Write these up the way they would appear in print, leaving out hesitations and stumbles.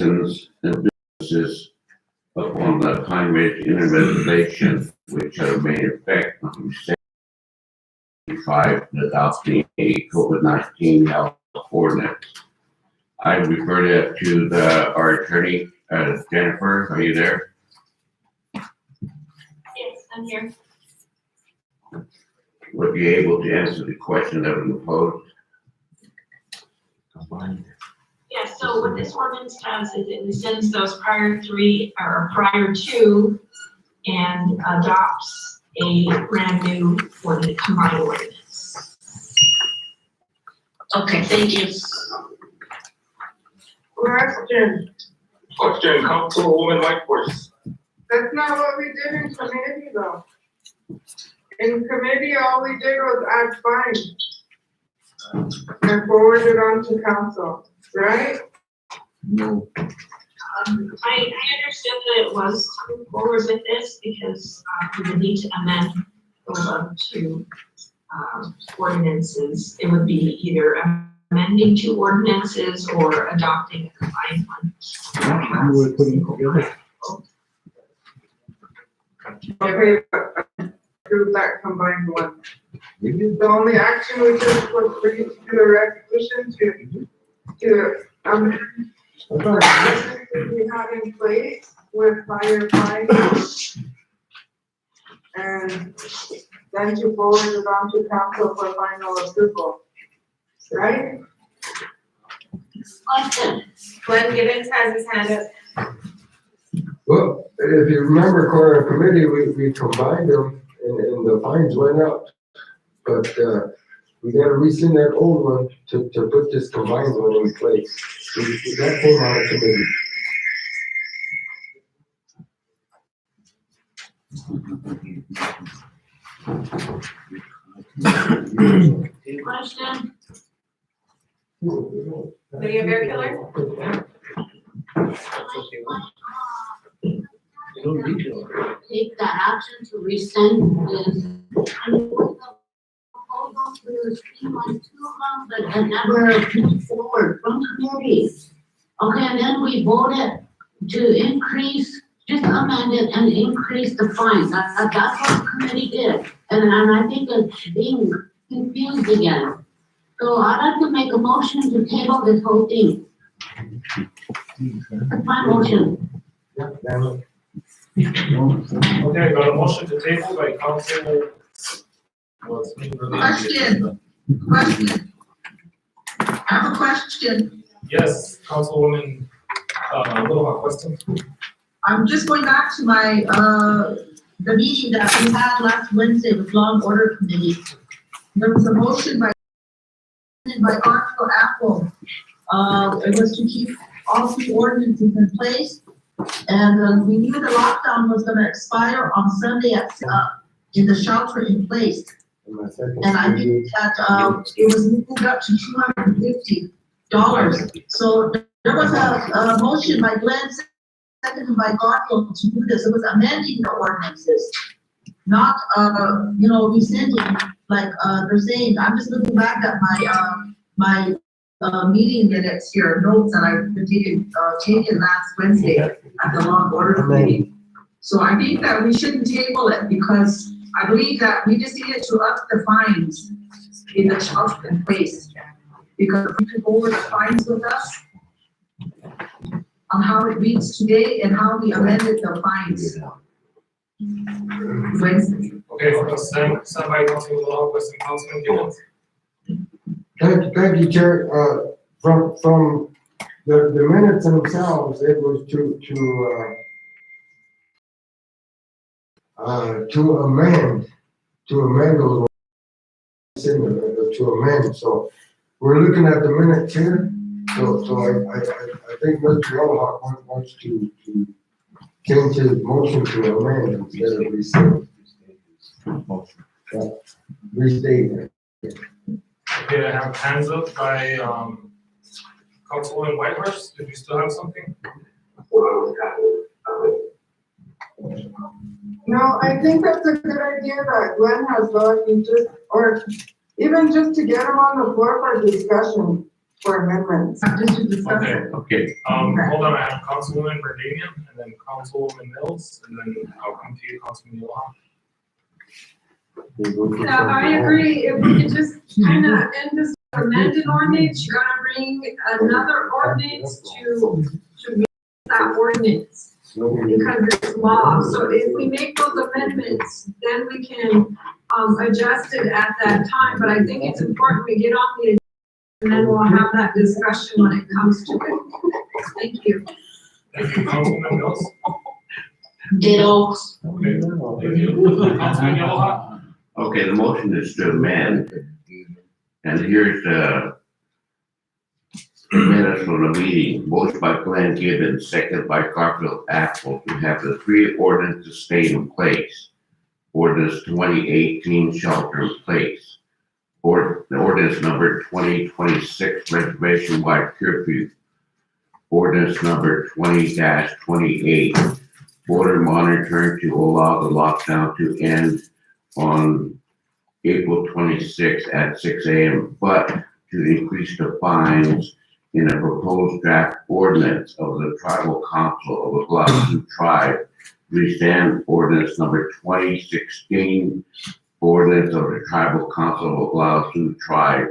citizens and businesses upon the Pine Ridge Intervention, which have made effect on 75 and adopting a COVID-19 health ordinance. I refer that to our attorney, Jennifer. Are you there? Yes, I'm here. Would you be able to answer the question that was posed? Yeah, so what this ordinance does is it rescinds those prior three, or prior two, and adopts a brand new ordinance, combined ordinance. Okay, thank you. Question, Councilwoman Whitehorse. that's not what we did in committee though. In committee, all we did was add fines and forward it on to council, right? No. I understood that it was coming forward with this because we would need to amend those other two ordinances. It would be either amending two ordinances or adopting a combined one. You were putting together. Okay, approve that combined one. The only action we took was for you to do a resolution to amend the ordinances we had in place with higher fines. And then to forward it on to council for final approval, right? Question. Glenn Gibbons has his hand up. Well, if you remember, Cora, committee, we combined them and the fines went up. But, we gotta rescind that old one to put this combined one in place. So that came out of committee. Question. Lydia Bear Killer? Take that action to rescind this. But it never moved forward from committee. Okay, and then we voted to increase, just amend it and increase the fine. That's what the committee did. And I think it's being confused again. So I'd like to make a motion to table this whole thing. That's my motion. Yeah, damn it. Okay, I got a motion to table by Council. Question. I have a question. Yes, Councilwoman, Little Hawk, question. I'm just going back to my, the meeting that we had last Wednesday with Law and Order Committee. There was a motion by Arthur Apple. It was to keep all three ordinances in place. And we knew the lockdown was gonna expire on Sunday in the shelter in place. And I think that, it was moved up to $250. So there was a motion by Glenn, seconded by Garfield to do this. It was amending the ordinances, not, rescinding, like, they're saying. I'm just looking back at my meeting minutes here, notes that I've been taken last Wednesday at the Law and Order Committee. So I think that we shouldn't table it because I believe that we just needed to up the fines in the shelter in place. Because we could go over the fines with us on how it reads today and how we amended the fines. Wednesday. Okay, so stand by Councilwoman Little Hawk, question, Councilman Gibbons. Thank you, Chair. From the minutes themselves, it was to amend those, to amend. So we're looking at the minutes here. So I think Mr. Yellowhawk wants to change his motion to amend instead of rescind. Restate it. Okay, I have hands up by, Councilwoman Whitehorse. Did you still have something? No, I think that's a good idea that Glenn has done, or even just to get him on the floor for discussion. for amendments. Just to discuss Okay, it. Okay, hold on, I have Councilwoman Verdanian, and then Councilwoman Mills, and then I'll come to you, Councilman Yohan. Yeah, I agree, if we could just kind of end this amended ordinance, you gotta bring another ordinance to meet that ordinance. Because it's law, so if we make those amendments, then we can, adjust it at that time, but I think it's important we get on the agenda, and then we'll have that discussion when it comes to it. Thank you. Thank you, Councilman Mills. Ditto. Okay, thank you. Councilman Yohan. okay, the motion is to amend, and here's the minutes from the meeting. Motion by Glenn Gibbons, second by Garfield Apple, to have the three ordinances stay in place. Ordinance 2018 shelter in place. Ordinance number 2026 reservation-wide curfew. Ordinance number 20-28 border monitoring to allow the lockdown to end on April 26 at 6 a.m., but to increase the fines in a proposed draft ordinance of the Tribal Council of the Oglala Tribe, rescind ordinance number 2016, ordinance of the Tribal Council of Oglala Tribe,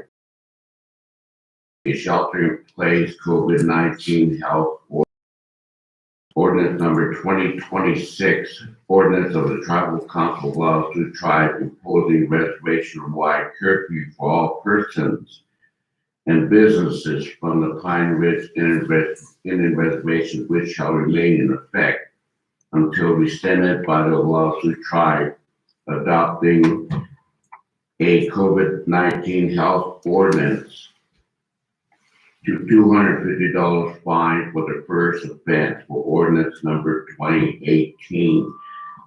a shelter-in-place COVID-19 health ordinance number 2026, ordinance of the Tribal Council of Oglala Tribe imposing reservation-wide curfew for all persons and businesses from the Pine Ridge Indian Reservation, which shall remain in effect until rescinded by the Oglala Tribe, adopting a COVID-19 health ordinance to $250 fine for the first offense for ordinance number 2018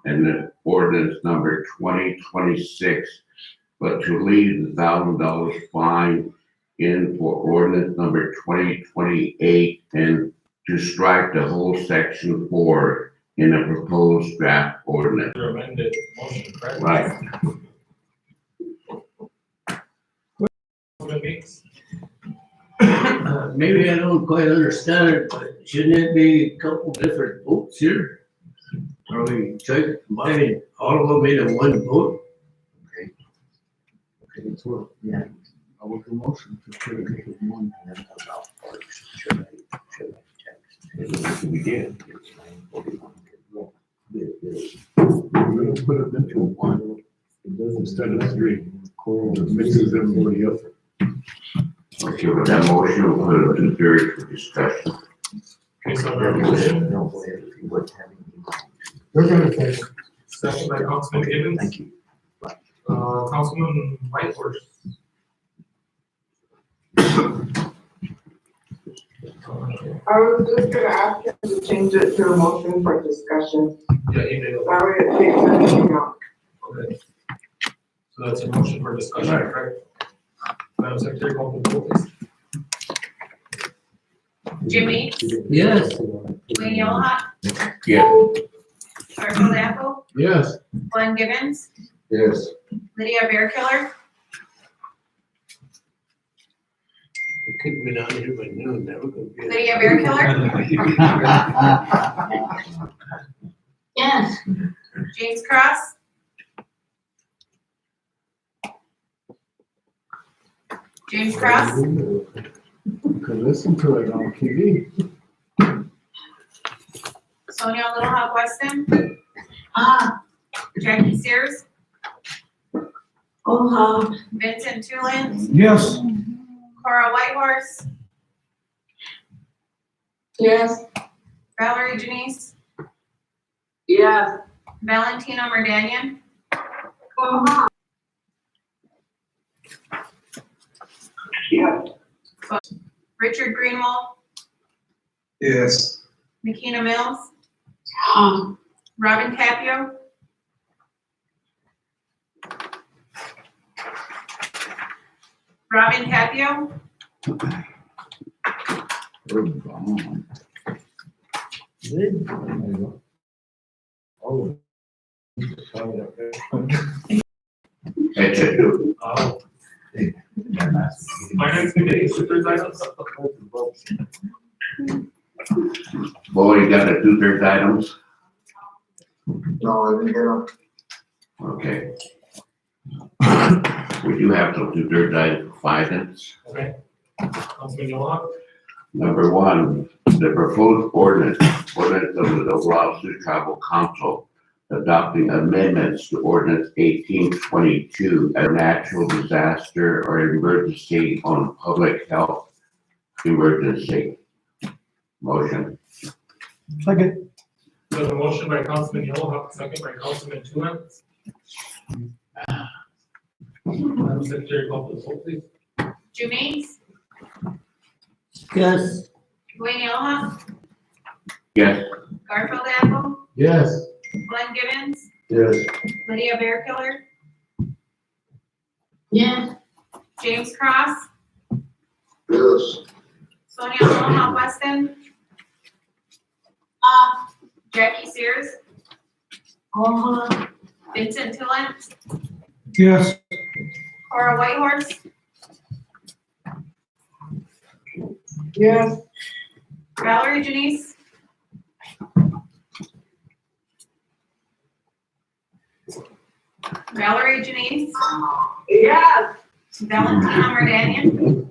and the ordinance number 2026, but to leave the $1,000 fine in for ordinance number 2028 and to strike the whole section 4 in a proposed draft ordinance. Your amended motion, correct? Right. Councilman Meeks. Maybe I don't quite understand it, but shouldn't it be a couple different votes here? Are we trying to combine all of them into one vote? Okay, it's what, yeah, I will do motion to put it in one. We did. We're gonna put it into one, instead of three, it mixes everybody up. Okay, with that motion, we'll put it to third for discussion. Okay, so I have a motion, They're gonna say, second by Councilman Gibbons. Thank you. Councilman Whitehorse. I was just gonna ask him to change it to a motion for discussion. Yeah, he did. That way it takes everything out. Okay. So that's a motion for discussion, correct? Madam Secretary, call the vote, please. Jimmy, Yes. Wayne Yohan, Yeah. Garfield Apple, Yes. Glenn Gibbons, yes. Lydia Bearkiller, We couldn't be down here by noon, never gonna be. Lydia Bearkiller, Yes. James Cross, James Cross, Could listen to it on TV. Sonia Little Hawk Weston, Jackie Sears, Vincent Tulin, Yes. Cora Whitehorse, Yes. Valerie Janice, Yes. Valentina Merdanian, Yes. Richard Greenwald, Yes. Nikina Mills, Robin Tapio, Robin Tapio, That's it. Finance committee, super items. Boy, you got a 2/3 items? No, I didn't get them. Okay. We do have some 2/3 items for finance. Okay. Councilman Yolow? Number one, the proposed ordinance of the Oglala Tribal Council adopting amendments to ordinance 1822, a natural disaster or emergency on public health emergency. Motion. Second. There's a motion by Councilman Yolow, second by Councilman Tuman. Madam Secretary, call for the vote, please. James, Yes. Dwayne Yellowhawk, Yes. Garfield Apple, Yes. Glenn Gibbons, Yes. Lydia Bearkiller, Yes, James Cross, Yes. Sonia Yellowhawk Weston, Jackie Sears, Vincent Tillant, Yes. Cora Whitehorse, Yes. Valerie Janice, Yes. Valentina Mardanian,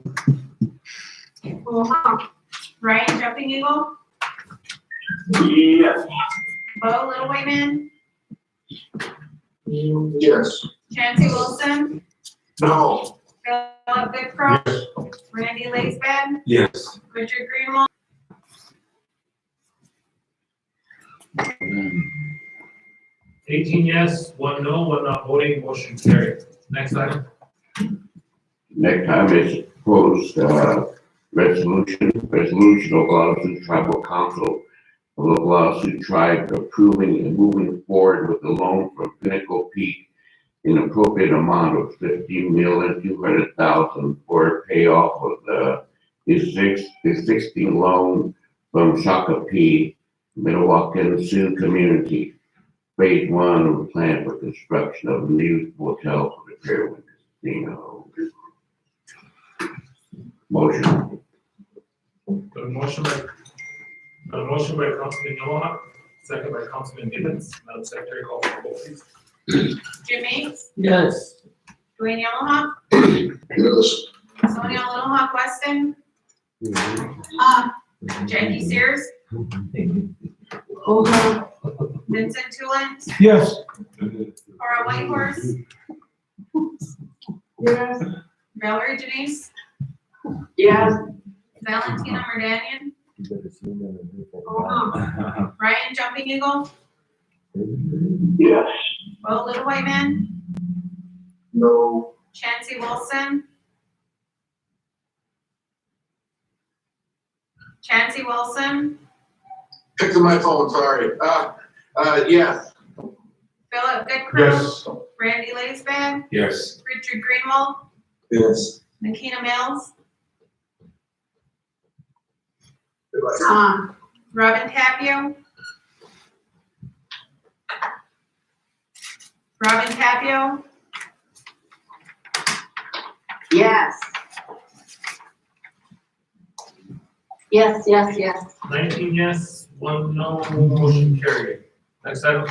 Ryan Jumping Eagle, Yes. Bo Little White Man, Yes. Chancey Wilson, No. Philip Goodcroft, Randy Laisbad, Yes. Richard Greenwald, 18 yes, 1 no, 1 not voting, motion carried. Next item. Next time is proposed, resolution of Oglala Tribal Council of the Oglala Tribe approving and moving forward with the loan from Pinnacle Peak in appropriate amount of $15,200,000 for payoff of the existing loan from Shakopee, Minnewacan Sioux Community. Phase 1 of the plan for construction of a new hotel for the Fairwind Casino. Motion. The motion by Councilman Yolow, second by Councilman Gibbons. Madam Secretary, call for the vote, please. Jim Mapes, Yes. Dwayne Yellowhawk, Yes. Sonia Littlehawk Weston, Jackie Sears, Vincent Tillant, Yes. Cora Whitehorse, Yes. Valerie Janice, Yes. Valentina Mardanian, Ryan Jumping Eagle, Yes. Bo Little White Man, No. Chancey Wilson, Pick to my phone, sorry. Yes. Philip Goodcroft, Yes. Randy Laisbad, Yes. Richard Greenwald, Yes. Makina Mills, uh, Robin Tapio, yes. Yes, yes, yes. 19 yes, 1 no, motion carried. Next item.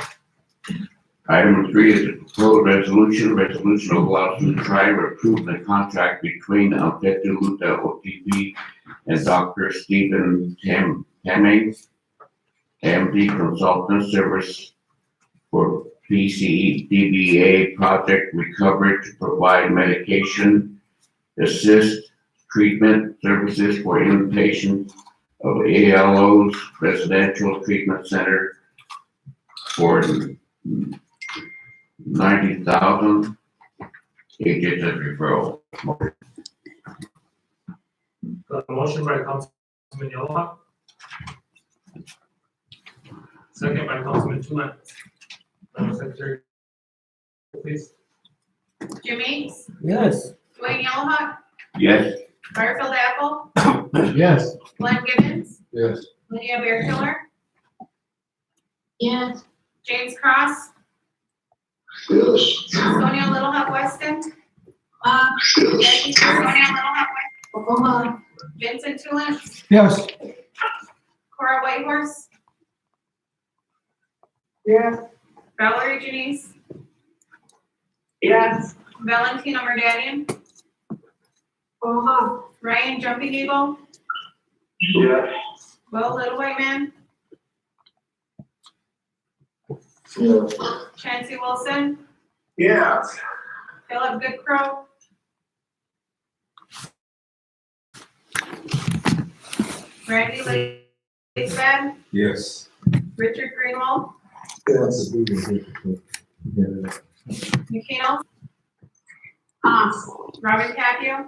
Item 3 is a proposed resolution of Oglala Tribe approving the contract between Luta OTP and Dr. Stephen Tamming, MD Consultant Service for PCDBA project recovery to provide medication, assist treatment services for inpatients of ALO's residential treatment center for $90,000. It gets a referral. The motion by Councilman Yolow, second by Councilman Tuman. Madam Secretary, please. Jim Mapes, Yes. Dwayne Yellowhawk, Yes. Garfield Apple, Yes. Glenn Gibbons, Yes. Lydia Bearkiller, Yes, James Cross, Yes. Sonia Littlehawk Weston, Becky Oklahoma. Vincent Tulin, Yes. Cora Whitehorse, Yes. Valerie Janice, Yes. Valentina Merdanian, Ryan Jumping Eagle, Yes. Will Little White Man, Yes. Chancey Wilson, Yes. Philip Goodcrow, Randy Lakeman, Yes. Richard Greenwald, Yes. McKeel, Robin Capio,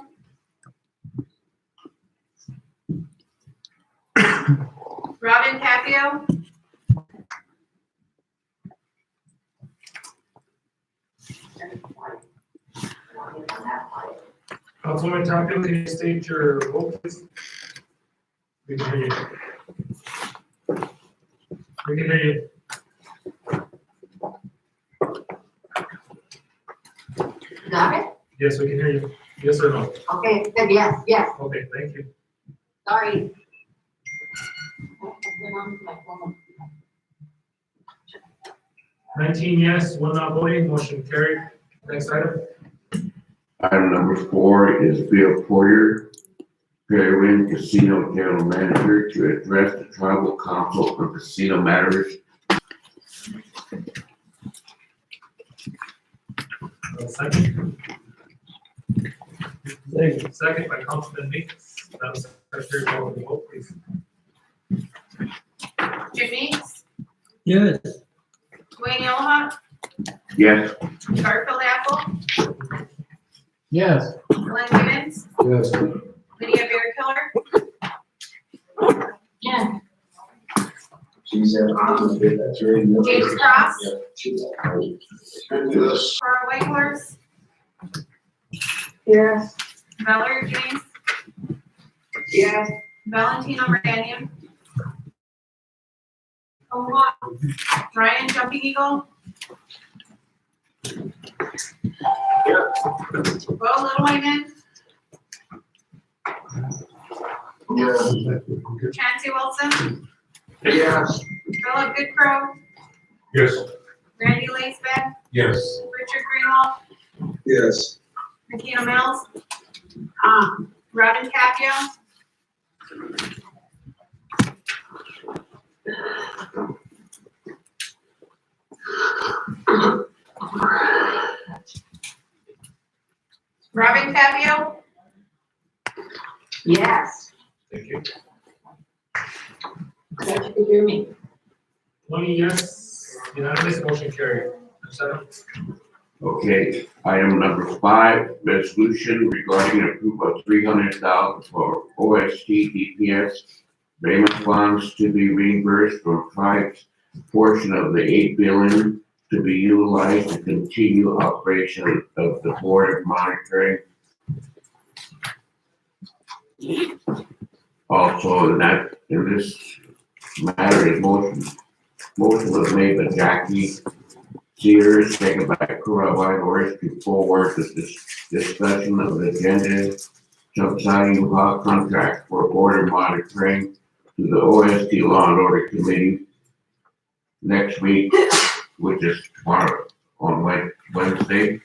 Robin Capio, Councilwoman Tapia, can you state your vote, please? We can hear you. We can hear you. Got it? Yes, we can hear you. Yes or no? Okay, then yes, yes, Okay, thank you. sorry. 19 yes, one not voting, motion carried. Next item. Item number 4 is Bill Porter, Fairwind Casino General Manager, to address the tribal council on casino matters. Second. Second by Councilman Meeks. Madam Secretary, call the vote, please. Jim Meeks, Yes. Dwayne Yellowhawk, Yes. Garfield Apple, Yes. Glenn Gibbons, Yes. Lydia Bearkiller, Yeah, She's that's right. James Cross, Yes. Cora Whitehorse, Yes. Valerie James, Yes. Valentina Merdanian, Ryan Jumping Eagle, Will Little White Man, Yes. Chancey Wilson, Yes. Philip Goodcrow, Yes. Randy Laceman, Yes. Richard Greenwald, Yes. Makina Mills, Robin Capio, Robin Capio, yes. Thank you. Glad you could hear me. 20 yes, unanimous, motion carried. Next item. Okay, item number 5, resolution regarding approval of $300,000 for OST DPS payment funds to be reimbursed from tribe's portion of the $8 billion to be utilized to continue operation of the Board of Monitoring. Also, in this matter, motion was made by Jackie Sears, second by Cora Whitehorse, to forward the discussion of the agenda subsiding law contract for border monitoring to the OST Law and Order Committee next week, which is tomorrow on Wednesday,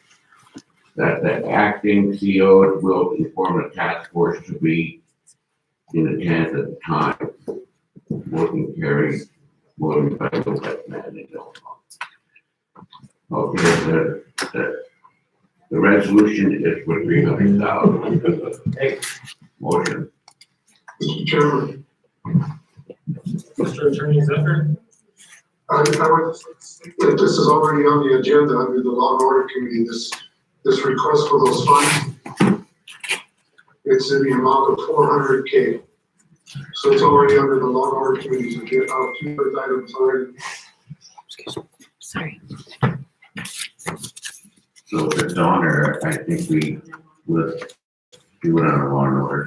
that the acting CEO will inform the task force to be in attendance at the time. Motion carried, voted by the wet man in Illinois. Okay, the resolution is for $300,000. Motion. Mr. Chairman, Mr. Attorney Zephyr. I would, if this is already on the agenda under the Law and Order Committee, this request for those funds, it's in the amount of $400K. So it's already under the Law and Order Committee's agenda, two items already. Sorry. So if it's on there, I think we would do it on a law and order.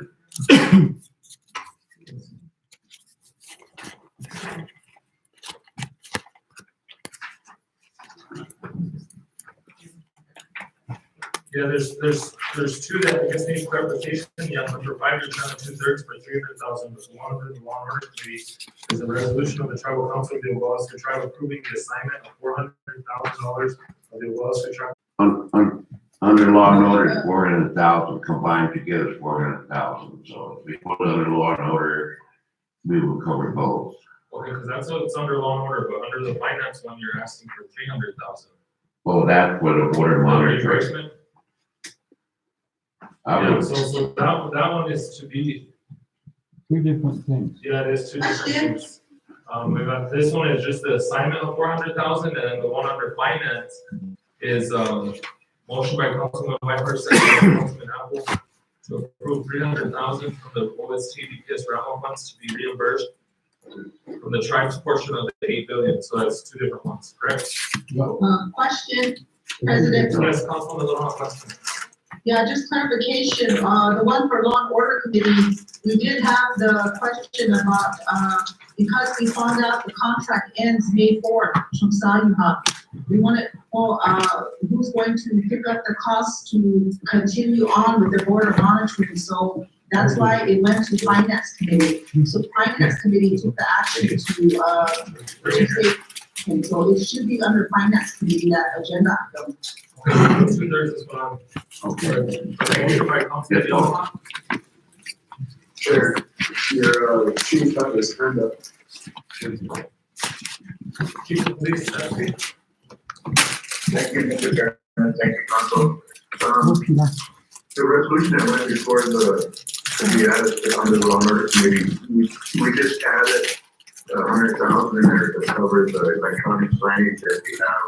Yeah, there's two that I guess need clarification. Yeah, number 5, you're trying to 2/3 for 300,000, but one of the law and order committee is a resolution of the tribal council of the Owaska tribe approving the assignment of $400,000 of the Owaska tribe. Under law and order, 400,000, combined together is 400,000, so if we put it under law and order, we will cover both. Okay, because that's what it's under law and order, but under the finance one, you're asking for 300,000. Well, that's what the water monitoring. Reimbursement. I Yeah, would, so that one is to be, Two different things. yeah, it is two different things. We got, this one is just the assignment of 400,000, and then the one under finance is, motion by Councilman Whitehurst, second by Councilman Apple, to approve 300,000 from the OST DPS RAMA funds to be reimbursed from the tribe's portion of the 8 billion, so that's two different ones, correct? Question, President. Yes, Councilman Little, question. Yeah, just clarification, the one for law and order committee, we did have the question about, because we found out the contract ends May 4th from Sayuha. We wanted, who's going to pick up the cost to continue on with the board of monitoring, so that's why it went to finance committee. So finance committee took the action to say, and so it should be under finance committee, that agenda item. Okay, 2/3 is what I'm. okay. Motion by Councilman Yes, Little. Sure. Your, chief had his hand up. Chief of Police, Deputy. Thank you, Mr. Chairman, thank you, Council. The resolution that went before to be added under the law and order committee, we just added 100,000 in there to cover the electronic signage that we have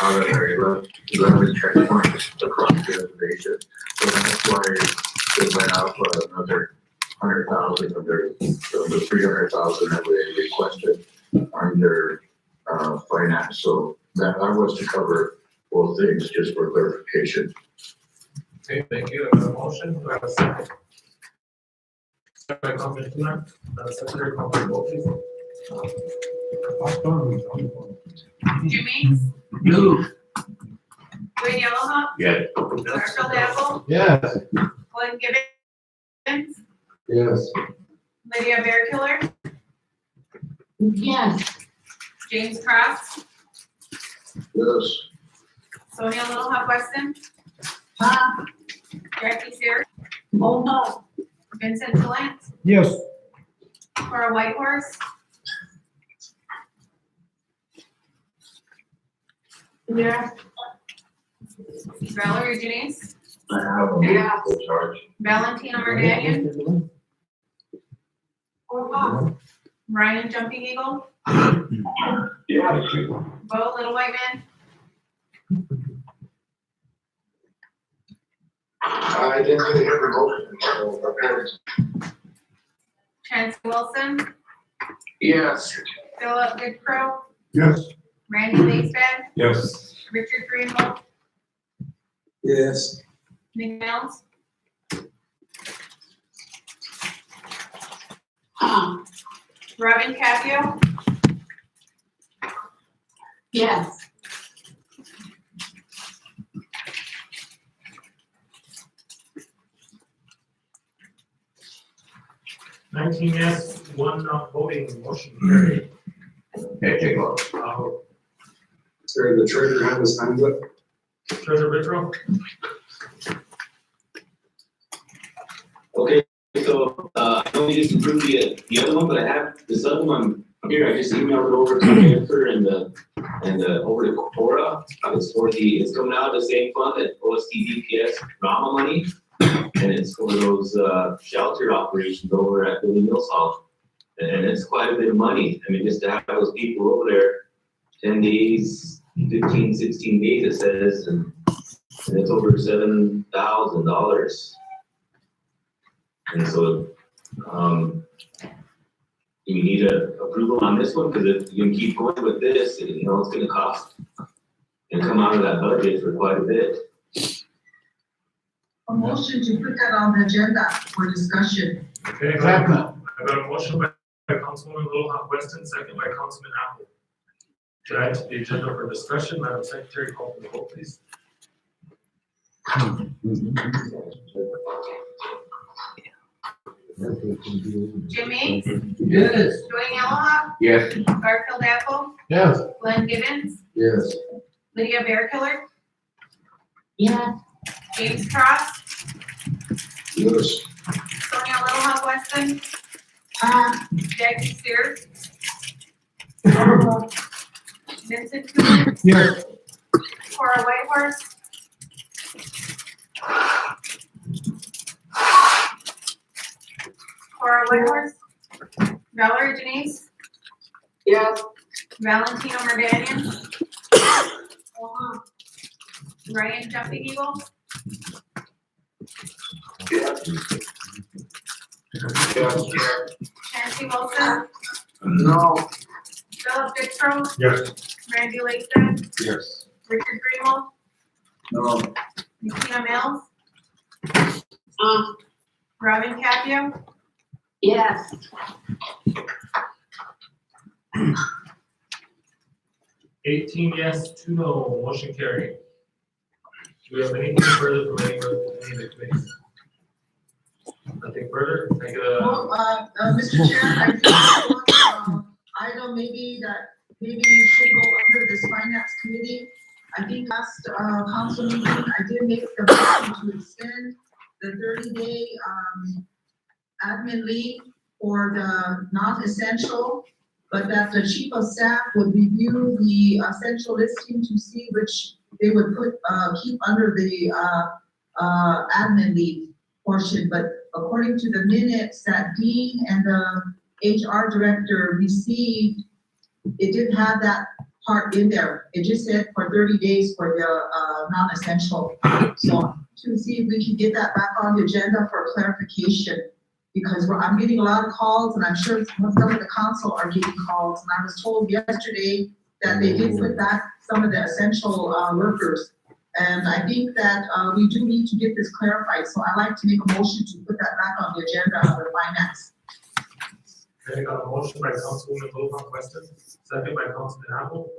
out of our 11 checkpoints across the reservation. So that's why it went out for another 100,000 under the 300,000 that we requested under finance. So that was to cover both things, just for clarification. Okay, thank you. I have a motion. Do I have a second? Second by Councilman Kuna. Secretary, call for the vote, please. Jimmy, No. Wayne Yellowhawk, Yes, Garfield Apple, Yes. Glenn Gibbons, Yes. Lydia Bearkiller, Yes, James Cross, Yes. Sonia Littlehawk Weston, Jackie Sears, oh no, Vincent Delant, Yes. Cora Whitehorse, yes, Valerie Janice, I have a Yeah. full charge. Valentina Merdanian, Ryan Jumping Eagle, Yeah. Bo Little White Man, I didn't really hear the motion, so, okay. Chancey Wilson, Yes. Philip Goodcrow, Yes. Randy Leesbeth, Yes. Richard Greenwald, Yes. Nick Mills, Robin Capio, yes. 19 yes, 1 not voting, motion carried. okay, take a look. Sir, the treasurer had his hands up. Treasurer Whitrow. Okay, so, I know we just approved the other one, but I have this other one here, I just emailed it over to Jennifer and over to Cora. It's coming out of the same fund that OST DPS drama money, and it's for those, shelter operations over at Billy Mills Hall. And it's quite a bit of money, I mean, just to have those people over there, 10 days, 15, 16 days, it says, and it's over $7,000. And so, you need a approval on this one, because if you can keep going with this, you know, it's gonna cost and come out of that budget for quite a bit. A motion to put that on the agenda for discussion. Okay, I got a motion by Councilwoman Littlehawk Weston, second by Councilman Apple. To add to the agenda for discussion, Madam Secretary, call for the vote, please. Jim Meeks, Yes. Dwayne Yellowhawk, Yes. Garfield Apple, Yes. Glenn Gibbons, Yes. Lydia Bearkiller, Yeah, James Cross, Yes. Sonia Little Hawk Weston, Jackie Sears, Vincent Coolidge, Yes. Cora Whitehorse, Cora Whitehorse, Valerie Denise, Yes. Valentino Merdanian, Ryan Jumping Eagle, Nancy Wilson, No. Philip Dixrow, Yes. Randy Lakeland, Yes. Richard Greenwald, No. Nikita Mills, Robin Capio, yes. 18 yes, 2 no, motion carried. Do we have anything further from any of the committees? Nothing further, can I get a, Well, Mr. Chair, I think, item maybe that maybe should go under this finance committee. I think last, council meeting, I did make the motion to extend the 30-day, admin leave for the non-essential, but that the chief of staff would review the essential listing to see which they would put, keep under the, admin leave portion, but according to the minutes that Dean and the HR director received, it didn't have that part in there. It just said for 30 days for the, non-essential. So to see if we can get that back on the agenda for clarification. Because I'm getting a lot of calls, and I'm sure some of the council are getting calls, and I was told yesterday that they did put back some of the essential, workers. And I think that, we do need to get this clarified, so I'd like to make a motion to put that back on the agenda under finance. okay, I got a motion by Councilwoman Little Hawk Weston, second by Councilman Apple.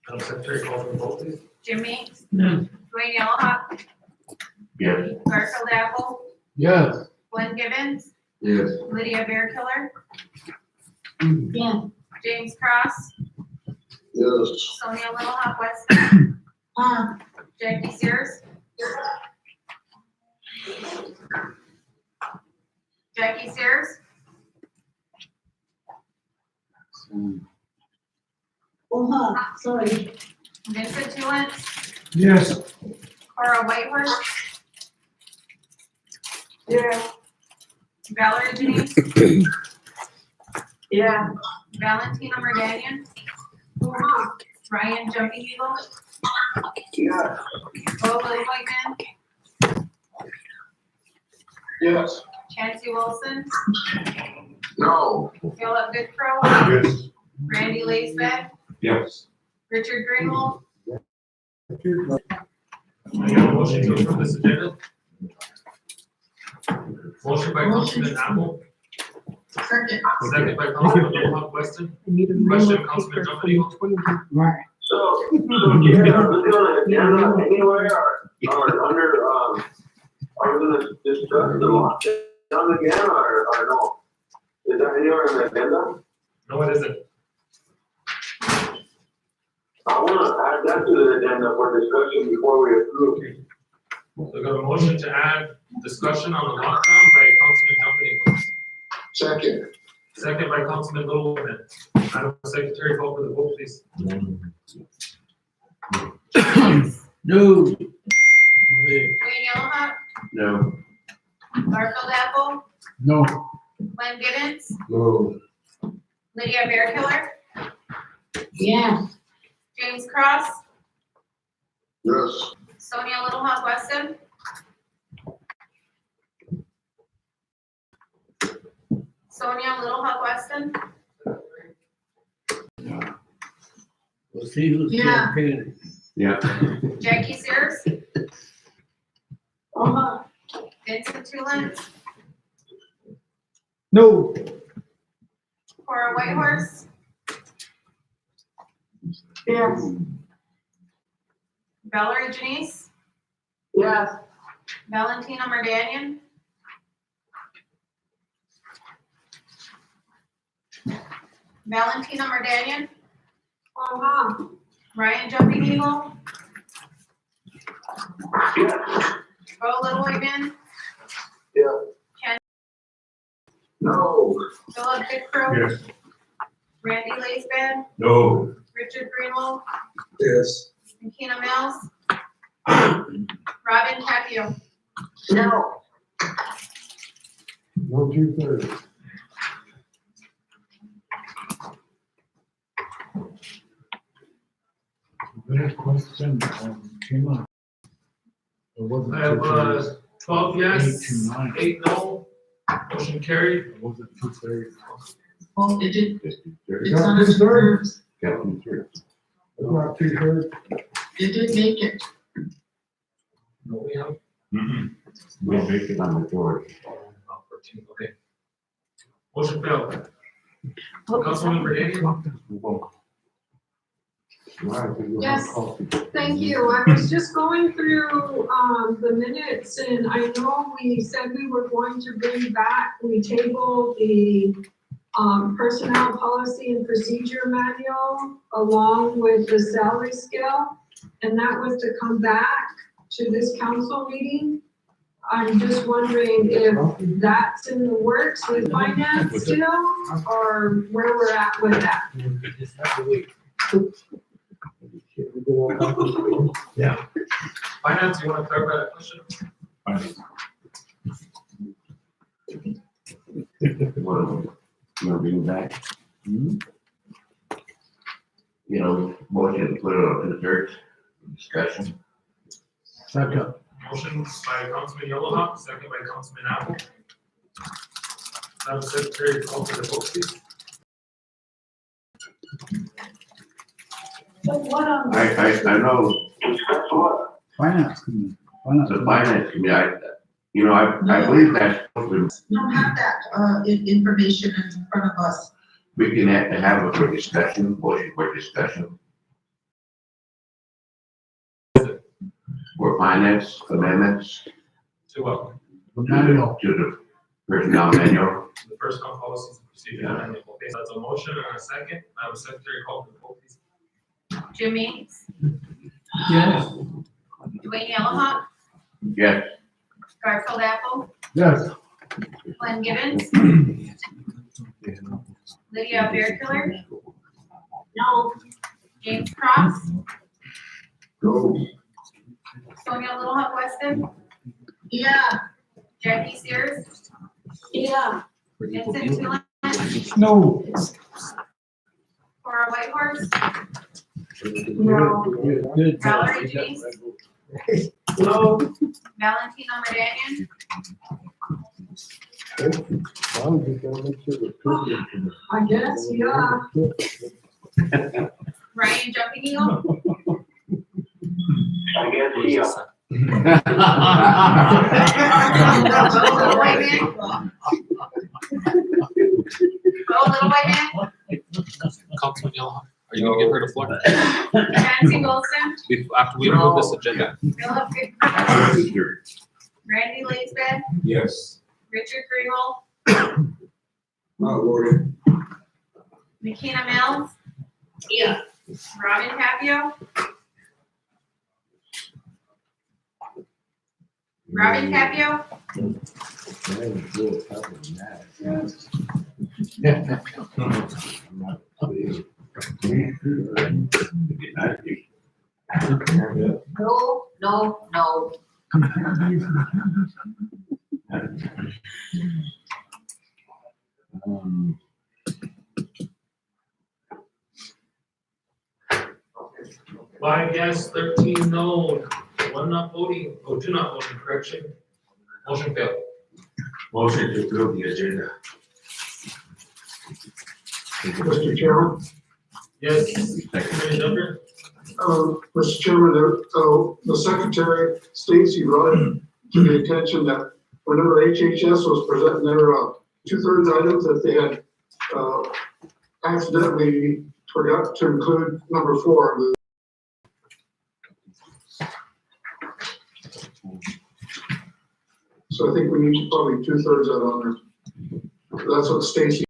Madam Secretary, call for the vote, please. Jim Meeks, Dwayne Yellowhawk, Yes. Garfield Apple, Yes. Glenn Gibbons, Yes. Lydia Bearkiller, Yeah, James Cross, Yes. Sonia Little Hawk Weston, Jackie Sears, Jackie Sears, sorry. Vincent Tulance, Yes. Cora Whitehorse, Yeah. Valerie Denise, Yeah. Valentina Merdanian, Ryan Jumping Eagle, Yeah. Bo Whiteman, Yes. Chancey Wilson, No. Philip Dixrow, Yes. Randy Lakeland, Yes. Richard Greenwald, I got a motion to approve this agenda. Motion by Councilman Apple, Second. second by Councilman Little Hawk Weston. Question, Councilman Jumping Eagle? So, yeah, are we on the agenda anywhere or under, are we gonna discuss the lockdown again or no? Is that anywhere on the agenda? No, it isn't. I wanna add that to the agenda for discussion before we approve. So I got a motion to add discussion on the lockdown by Councilman Jumping Eagle. Second. Second by Councilman Littleman. Madam Secretary, call for the vote, please. No. Dwayne Yellowhawk, No. Garfield Apple, No. Glenn Gibbons, No. Lydia Bearkiller, Yeah, James Cross, Yes. Sonia Little Hawk Weston, Sonia Little Hawk Weston, We'll see who's Yeah. campaigning. Yeah. Jackie Sears, Vincent Tulance, No. Cora Whitehorse, Yes. Valerie Denise, Yes. Valentina Mardanian. Valentina Mardanian, Ryan Jumping Eagle. Bo Little White Man. Yeah. Ken, No. Philip Bigford. Yes. Randy Laceman, No. Richard Greenwald, Yes. Makina Mills. Robin Capio. No. No 2/3. That question, came up. It wasn't. I have, 12 yes, 8 to 9. 8 no, motion carried. It wasn't 2/3. Oh, it did, Just it's on his terms. Captain Church. It's not 2/3. It did make it. No, we have, We'll make it on the George. 14, okay. Motion failed. Councilwoman Bernini? Yes. Thank you. I was just going through, the minutes and I know we said we were going to bring back, we tabled the, personnel policy and procedure manual along with the salary scale. And that was to come back to this council meeting. I'm just wondering if that's in the works with finance still, or where we're at with that. Finance, you want to clarify that question? You know, bring back. You know, motion to put it on the church, discussion. Second. Motion by Councilman Yellowhawk, second by Councilman Apple. Madam Secretary, call for the vote, please. So what on? I know Finance. the finance committee, I believe that's, We don't have that, information in front of us. we can have a for discussion, motion for discussion. For finance amendments To what? to the personnel manual. The first on policies and procedures. Okay, so that's a motion and a second. Madam Secretary, call for the vote, please. Jimmy, Yes. Dwayne Yellowhawk, Yes. Garfield Apple, Yes. Glenn Gibbons, Lydia Bearkiller, No. James Cross, No. Sonia Littlehawk Weston, Yeah. Jackie Sears, Yeah. Vincent Tulin, No. Cora Whitehorse, No. Valerie James, No. Valentina Mardanian, I guess, yeah. Ryan Jumping Eagle, I guess, yeah. Bo Little White Man, Bo Little White Man, Councilman Yellowhawk, are you gonna give her the floor? Nancy Golston, After we approve this agenda? Philip Bigford, Randy Laceman, Yes. Richard Greenwald, Outvoted. Makina Mills. Yeah. Robin Capio. Robin Capio, no. Five yes, 13 no, one not voting, oh, two not voting, correction. Motion failed. Motion to approve the agenda. Mr. Chairman, Yes, Commissioner Jumper? Mr. Chairman, the secretary, Stacy, brought it to the attention that whenever HHS was presenting their, 2/3 items, that they had, accidentally forgot to include number 4. So I think we need probably 2/3 that on there. That's what Stacy.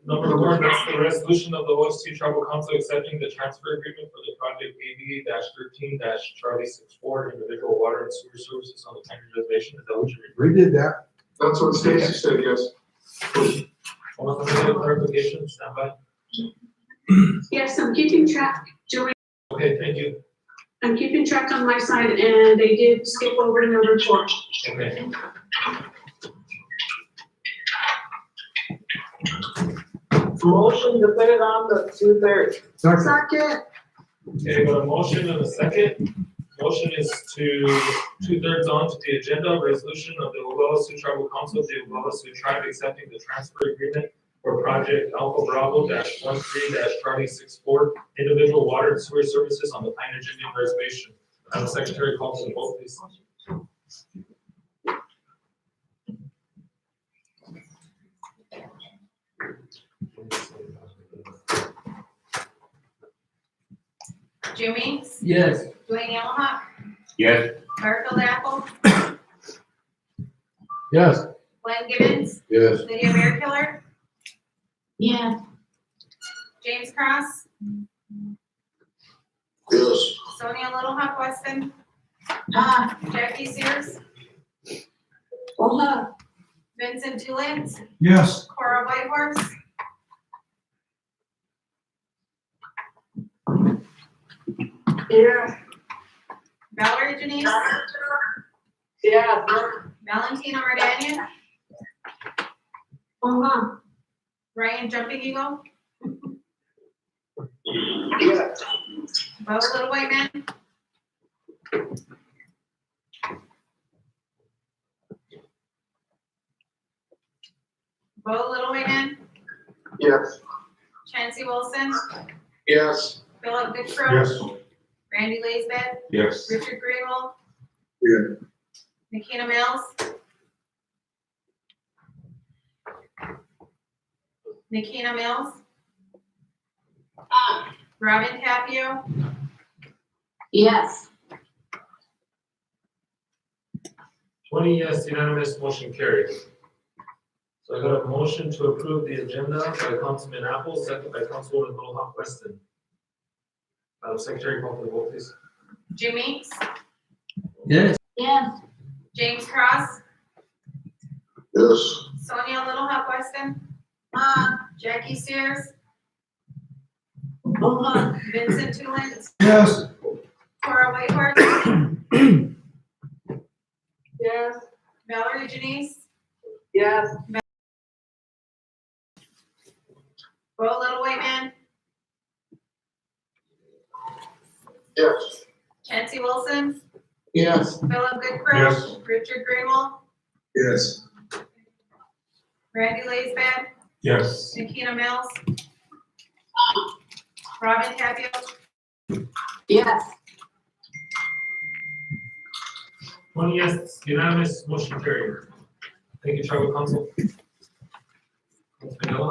Number four, that's the resolution of the OST Tribal Council accepting the transfer agreement for the project AB 13 Charlie 64 individual water and sewer services on the Pioneer Reservation. Is that what you're referring We did that. That's what Stacy said, yes. to? Hold on, let me get a clarification, stand by. Yes, I'm keeping track, Joey, Okay, thank you. I'm keeping track on my side, and they did skip over number 4. Okay. Motion to put it on the 2/3. Second. Okay, got a motion and a second. Motion is to 2/3 on to the agenda, resolution of the Oglala Sioux Tribal Council of the Oglala Sioux Tribe accepting the transfer agreement for project Alpha Bravo -13 Charlie 64 individual water and sewer services on the Pioneer Indian Reservation. Madam Secretary, call for the vote, please. Jimmy, Yes. Dwayne Yellowhawk, Yes, Garfield Apple, Yes. Glenn Gibbons, Yes. Lydia Bearkiller, Yes. James Cross, Yes. Sonia Little Hawk Weston, Jackie Sears, Vincent Tulance, Yes. Cora Whitehorse, Yeah. Valerie Janice, Yeah. Valentina Verdanian, Ryan Jumping Eagle, Yeah. Bo Little White Man, Bo Little White Man, Yes. Chancey Wilson, Yes. Philip Goodrow, Yes. Randy Laisbeth, yes, Richard Greenwald, Yeah. Nikita Mills, Nikita Mills, Robin Tapio, Yes. 20 yes, unanimous, motion carried. So I got a motion to approve the agenda by Councilman Apple, second by Councilwoman Little Hawk Weston. Madam Secretary, call for the vote, please. Jim Meeks, Yes. Yes. James Cross, Yes. Sonia Little Hawk Weston, Jackie Sears, Vincent Tulance, Yes. Cora Whitehorse, Yes. Valerie Janice, Yes. Bo Little White Man, Yes. Chancey Wilson, Yes. Philip Goodrow, Yes. Richard Greenwald, Yes. Randy Laisbeth, Yes. Nikita Mills, Robin Tapio, Yes. 20 yes, unanimous, motion carried. Thank you, Tribal Council. Councilman Yellow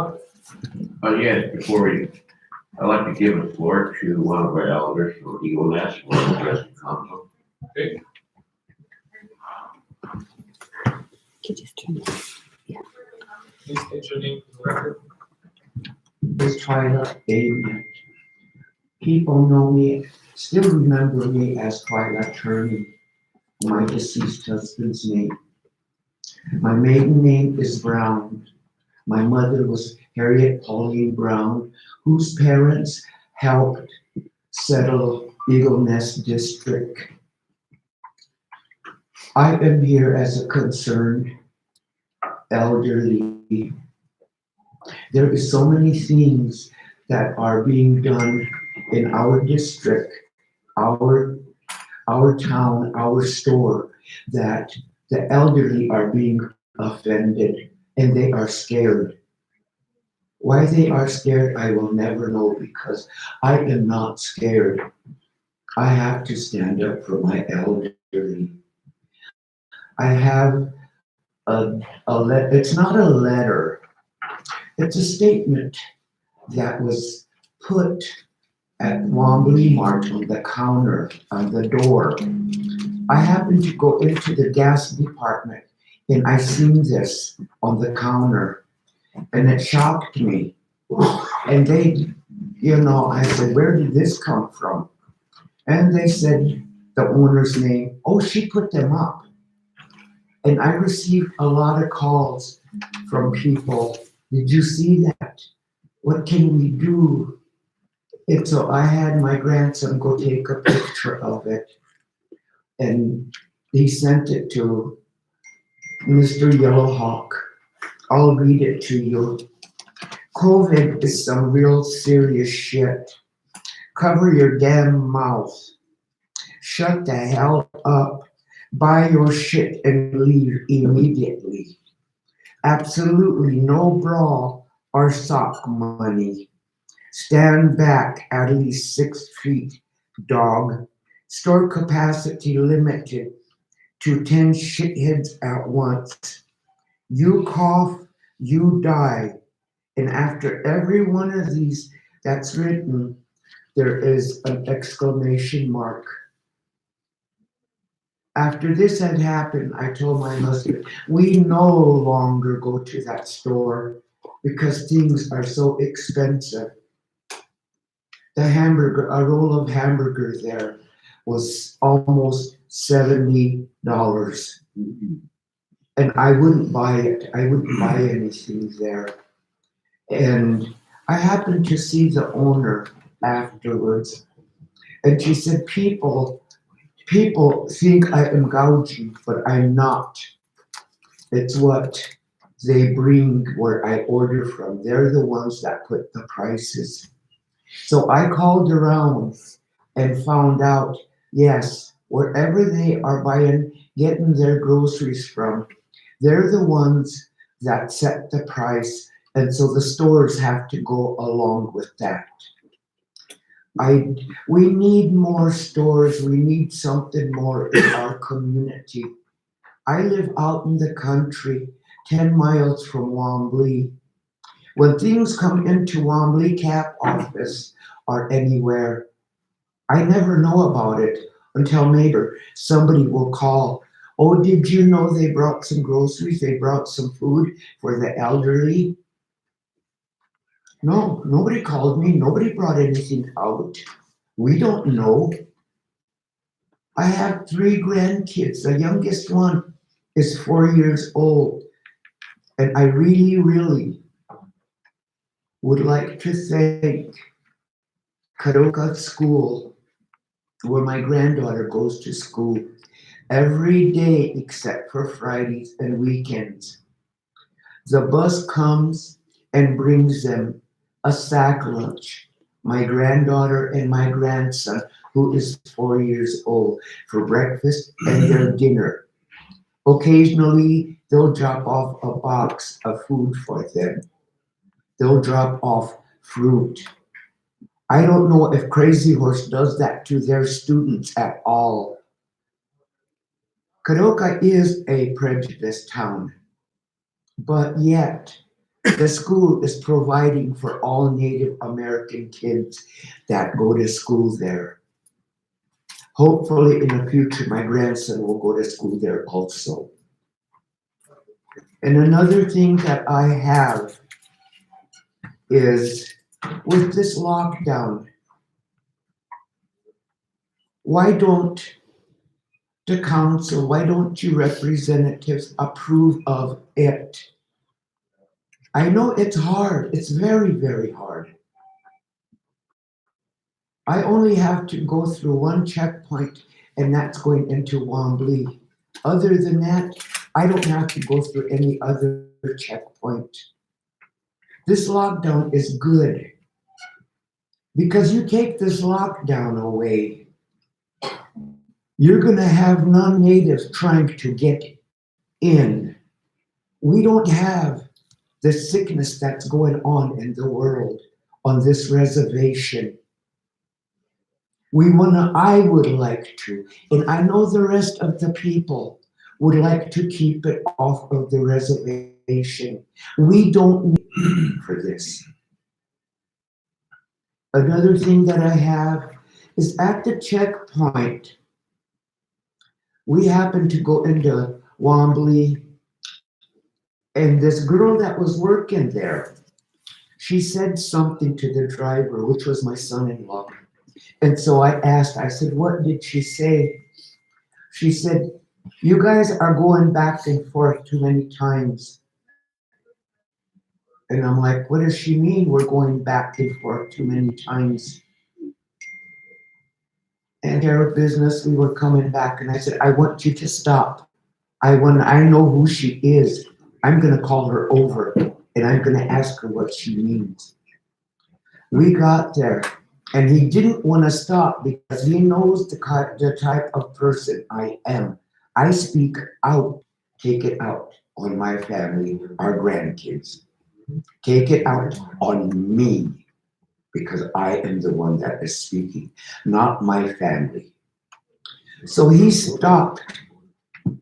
Hawk? yes, before we, I'd like to give the floor to one of our elders from Eagle Nest, who will address the council. Okay. Please state your name for the record. This Twilight Amen. People know me, still remember me as Twilight Turney, my deceased husband's name. My maiden name is Brown. My mother was Harriet Pauline Brown, whose parents helped settle Eagle Nest District. I am here as a concerned elderly. There is so many things that are being done in our district, our town, our store, that the elderly are being offended and they are scared. Why they are scared, I will never know, because I am not scared. I have to stand up for my elderly. I have it's not a letter, it's a statement that was put at Wombly Mart on the counter on the door. I happened to go into the gas department And I seen this on the counter and it shocked me. And they, I said, where did this come from? And they said the owner's name. Oh, she put them up. And I received a lot of calls from people. Did you see that? What can we do? And so I had my grandson go take a picture of it. And he sent it to Mr. Yellowhawk. I'll read it to you. COVID is some real serious shit. Cover your damn mouth. Shut the hell up. Buy your shit and leave immediately. Absolutely no bra or sock money. Stand back at least 6 feet, dog. Store capacity limited to 10 shitheads at once. You cough, you die. And after every one of these that's written, there is an exclamation mark. After this had happened, I told my husband, we no longer go to that store because things are so expensive. The hamburger, a roll of hamburger there was almost $70. And I wouldn't buy it. I wouldn't buy anything there. And I happened to see the owner afterwards. And she said, people think I am gouging, but I'm not. It's what they bring where I order from. They're the ones that put the prices. So I called around and found out, yes, wherever they are getting their groceries from, they're the ones that set the price. And so the stores have to go along with that. We need more stores. We need something more in our community. I live out in the country, 10 miles from Wombly. When things come into Wombly Cap office or anywhere, I never know about it until maybe somebody will call. Oh, did you know they brought some groceries? They brought some food for the elderly? No, nobody called me. Nobody brought anything out. We don't know. I have 3 grandkids. The youngest one is 4 years old. And I really, really would like to thank Kadoka School, where my granddaughter goes to school every day except for Fridays and weekends. The bus comes and brings them a sack lunch, my granddaughter and my grandson, who is 4 years old, for breakfast and their dinner. Occasionally, they'll drop off a box of food for them. They'll drop off fruit. I don't know if Crazy Horse does that to their students at all. Kadoka is a prejudiced town, but yet the school is providing for all Native American kids that go to school there. Hopefully in the future, my grandson will go to school there also. And another thing that I have is with this lockdown, why don't the council, why don't you representatives approve of it? I know it's hard. It's very, very hard. I only have to go through one checkpoint, and that's going into Wombly. Other than that, I don't have to go through any other checkpoint. This lockdown is good because you take this lockdown away, you're going to have non-natives trying to get in. We don't have the sickness that's going on in the world on this reservation. I would like to, and I know the rest of the people would like to keep it off of the reservation. We don't need for this. Another thing that I have is at the checkpoint, we happen to go into Wombly And this girl that was working there, she said something to the driver, which was my son-in-law. And so I asked, I said, what did she say? She said, you guys are going back and forth too many times. And I'm like, what does she mean we're going back and forth too many times? And her business, we were coming back, and I said, I want you to stop. I know who she is. I'm gonna call her over, and I'm gonna ask her what she means. We got there, and he didn't wanna stop because he knows the type of person I am. I speak out, take it out on my family, our grandkids. Take it out on me, because I am the one that is speaking, not my family. So he stopped,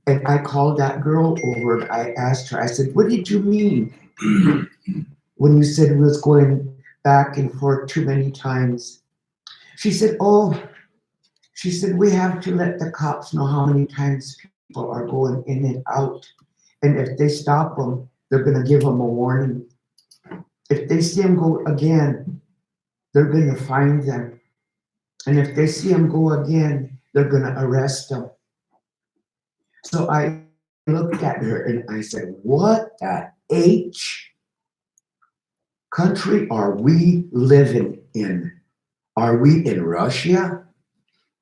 and I called that girl over, and I asked her, I said, what did you mean when you said we was going back and forth too many times? She said, we have to let the cops know how many times people are going in and out. And if they stop them, they're gonna give them a warning. If they see them go again, they're gonna find them. And if they see them go again, they're gonna arrest them. So I looked at her and I said, what the H country are we living in? Are we in Russia?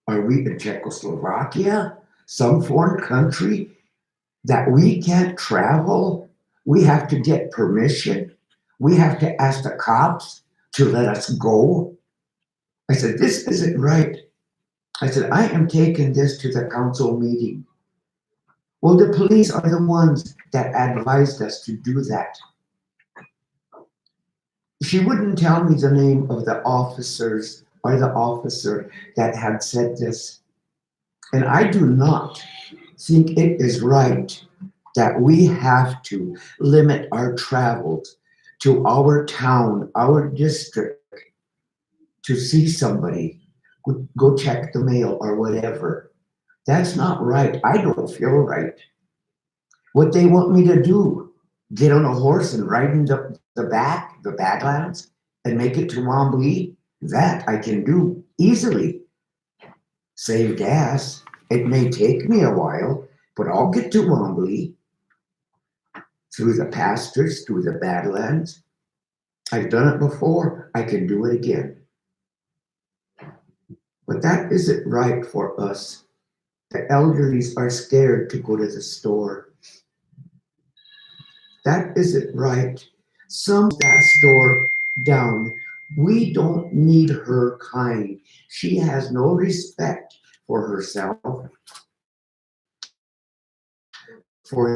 Are we in Czechoslovakia? Some foreign country that we can't travel? We have to get permission. We have to ask the cops to let us go. I said, this isn't right. I said, I am taking this to the council meeting. Well, the police are the ones that advised us to do that. She wouldn't tell me the name of the officers or the officer that had said this. And I do not think it is right that we have to limit our travels to our town, our district, to see somebody, go check the mail or whatever. That's not right. I don't feel right. What they want me to do, get on a horse and ride in the Badlands and make it to Wambly, that I can do easily. Save gas. It may take me a while, but I'll get to Wambly through the pastures, through the Badlands. I've done it before. I can do it again. But that isn't right for us. The elderlies are scared to go to the store. That isn't right. Some that store down. We don't need her kind. She has no respect for herself, for